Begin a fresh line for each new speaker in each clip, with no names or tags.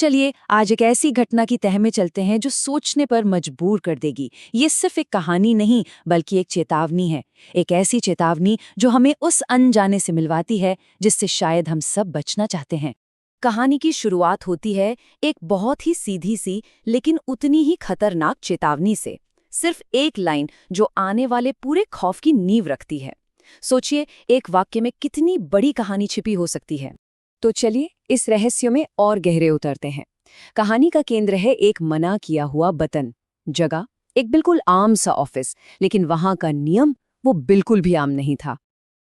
चलिए आज एक ऐसी घटना की तह में चलते हैं जो सोचने पर मजबूर कर देगी। ये सिर्फ एक कहानी नहीं बल्कि एक चेतावनी है। एक ऐसी चेतावनी जो हमें उस अनजाने से मिलवाती है जिससे शायद हम सब बचना चाहते हैं। कहानी की शुरुआत होती है एक बहुत ही सीधी सी लेकिन उतनी ही खतरनाक चेतावनी से। सिर्फ एक लाइन जो आने वाले पूरे खौफ की नींव रखती है। सोचिए एक वाक्य में कितनी बड़ी कहानी छिपी हो सकती है। तो चलिए इस रहस्य में और गहरे उतरते हैं। कहानी का केंद्र है एक मना किया हुआ बटन जगह, एक बिल्कुल आम सा ऑफिस, लेकिन वहां का नियम वो बिल्कुल भी आम नहीं था।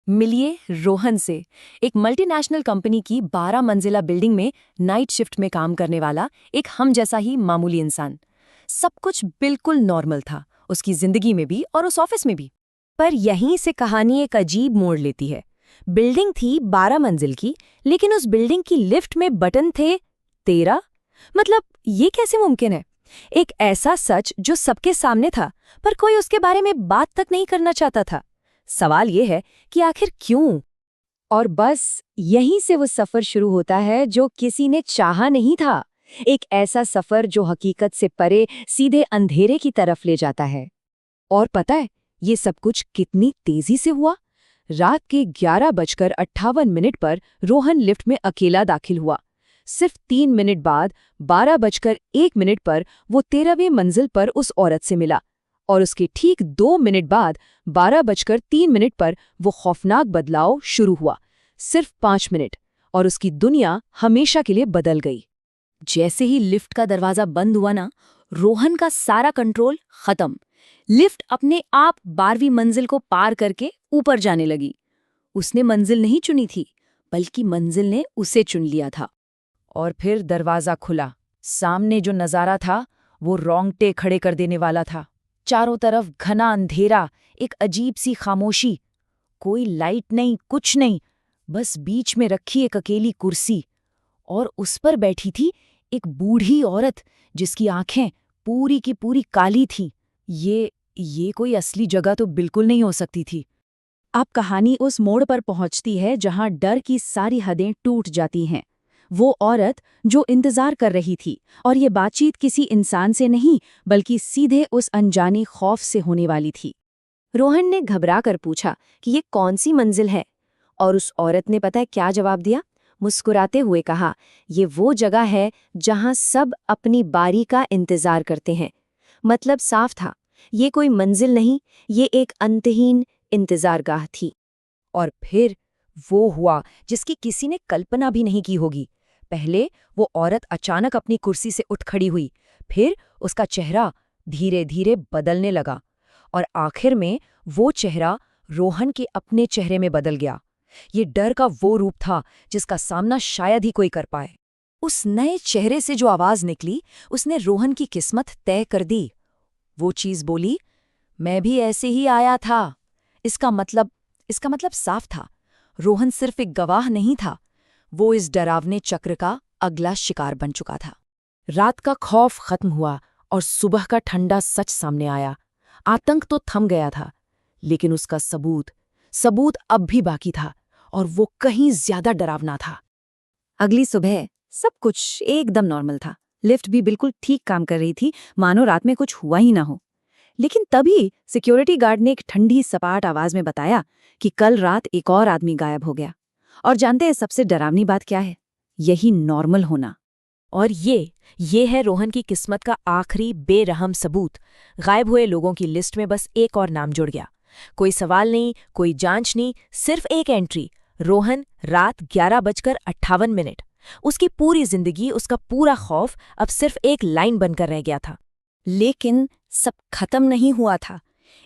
मिलिए रोहन से, एक मल्टीनेशनल कंपनी की 12 मंजिला बिल्डिंग में नाइट शिफ्ट में काम करने वाला एक हम जैसा ही मामूली इंसान। सब कुछ बिल्कुल नॉर्मल था, उसकी जिंदगी में भी और उस ऑफिस में भी। पर यहीं से कहानी एक अजीब मोड़ लेती है। बिल्डिंग थी 12 मंजिल की, लेकिन उस बिल्डिंग की लिफ्ट में बटन थे 13। मतलब ये कैसे मुमकिन है? एक ऐसा सच जो सबके सामने था, पर कोई उसके बारे में बात तक नहीं करना चाहता था। सवाल ये है कि आखिर क्यों? और बस यहीं से वो सफर शुरू होता है जो किसी ने चाहा नहीं था। एक ऐसा सफर जो हकीकत से परे सीधे अंधेरे की तरफ ले जाता है। और पता है ये सब कुछ कितनी तेजी से हुआ? रात के 11:58 पर रोहन लिफ्ट में अकेला दाखिल हुआ। सिर्फ 3 मिनट बाद 12:01 पर वो 13वीं मंजिल पर उस औरत से मिला, और उसके ठीक 2 मिनट बाद 12:03 पर वो खौफनाक बदलाव शुरू हुआ। सिर्फ 5 मिनट और उसकी दुनिया हमेशा के लिए बदल गई। जैसे ही लिफ्ट का दरवाजा बंद हुआ ना, रोहन का सारा कंट्रोल खत्म। लिफ्ट अपने आप 12वीं मंजिल को पार करके ऊपर जाने लगी। उसने मंजिल नहीं चुनी थी, बल्कि मंजिल ने उसे चुन लिया था। और फिर दरवाजा खुला। सामने जो नजारा था वो रोंगटे खड़े कर देने वाला था। चारों तरफ घना अंधेरा, एक अजीब सी खामोशी। कोई लाइट नहीं, कुछ नहीं, बस बीच में रखी एक अकेली कुर्सी, और उस पर बैठी थी एक बूढ़ी औरत जिसकी आंखें पूरी की पूरी काली थीं। ये कोई असली जगह तो बिल्कुल नहीं हो सकती थी। अब कहानी उस मोड़ पर पहुंचती है जहां डर की सारी हदें टूट जाती हैं। वो औरत जो इंतजार कर रही थी, और ये बातचीत किसी इंसान से नहीं बल्कि सीधे उस अनजाने खौफ से होने वाली थी। रोहन ने घबरा कर पूछा कि ये कौन सी मंजिल है, और उस औरत ने पता है क्या जवाब दिया? मुस्कुराते हुए कहा, ये वो जगह है जहां सब अपनी बारी का इंतजार करते हैं। मतलब साफ था, ये कोई मंजिल नहीं, ये एक अंतहीन इंतजारगाह थी। और फिर वो हुआ जिसकी किसी ने कल्पना भी नहीं की होगी। पहले वो औरत अचानक अपनी कुर्सी से उठ खड़ी हुई, फिर उसका चेहरा धीरे धीरे बदलने लगा, और आखिर में वो चेहरा रोहन के अपने चेहरे में बदल गया। ये डर का वो रूप था जिसका सामना शायद ही कोई कर पाए। उस नए चेहरे से जो आवाज निकली, उसने रोहन की किस्मत तय कर दी। वो चीज बोली, मैं भी ऐसे ही आया था। इसका मतलब साफ था, रोहन सिर्फ एक गवाह नहीं था, वो इस डरावने चक्र का अगला शिकार बन चुका था। रात का खौफ खत्म हुआ और सुबह का ठंडा सच सामने आया। आतंक तो थम गया था, लेकिन उसका सबूत अब भी बाकी था, और वो कहीं ज्यादा डरावना था। अगली सुबह सब कुछ एकदम नॉर्मल था। लिफ्ट भी बिल्कुल ठीक काम कर रही थी, मानो रात में कुछ हुआ ही ना हो। लेकिन तभी सिक्योरिटी गार्ड ने एक ठंडी सपाट आवाज में बताया कि कल रात एक और आदमी गायब हो गया। और जानते हैं सबसे डरावनी बात क्या है? यही नॉर्मल होना। और ये है रोहन की किस्मत का आखिरी बेरहम सबूत। गायब हुए लोगों की लिस्ट में बस एक और नाम जुड़ गया। कोई सवाल नहीं, कोई जांच नहीं, सिर्फ एक एंट्री, रोहन, रात 11:58। उसकी पूरी जिंदगी, उसका पूरा खौफ अब सिर्फ एक लाइन बनकर रह गया था। लेकिन सब खत्म नहीं हुआ था।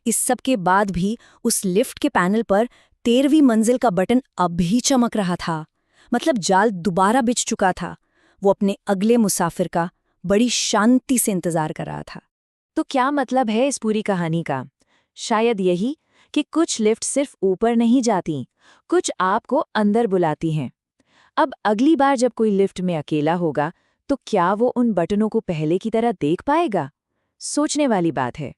इस सब के बाद भी उस लिफ्ट के पैनल पर 13वीं मंजिल का बटन अब भी चमक रहा था। मतलब जाल दोबारा बिछ चुका था। वो अपने अगले मुसाफिर का बड़ी शांति से इंतजार कर रहा था। तो क्या मतलब है इस पूरी कहानी का? शायद यही कि कुछ लिफ्ट सिर्फ ऊपर नहीं जाती, कुछ आपको अंदर बुलाती हैं। अब अगली बार जब कोई लिफ्ट में अकेला होगा, तो क्या वो उन बटनों को पहले की तरह देख पाएगा? सोचने वाली बात है।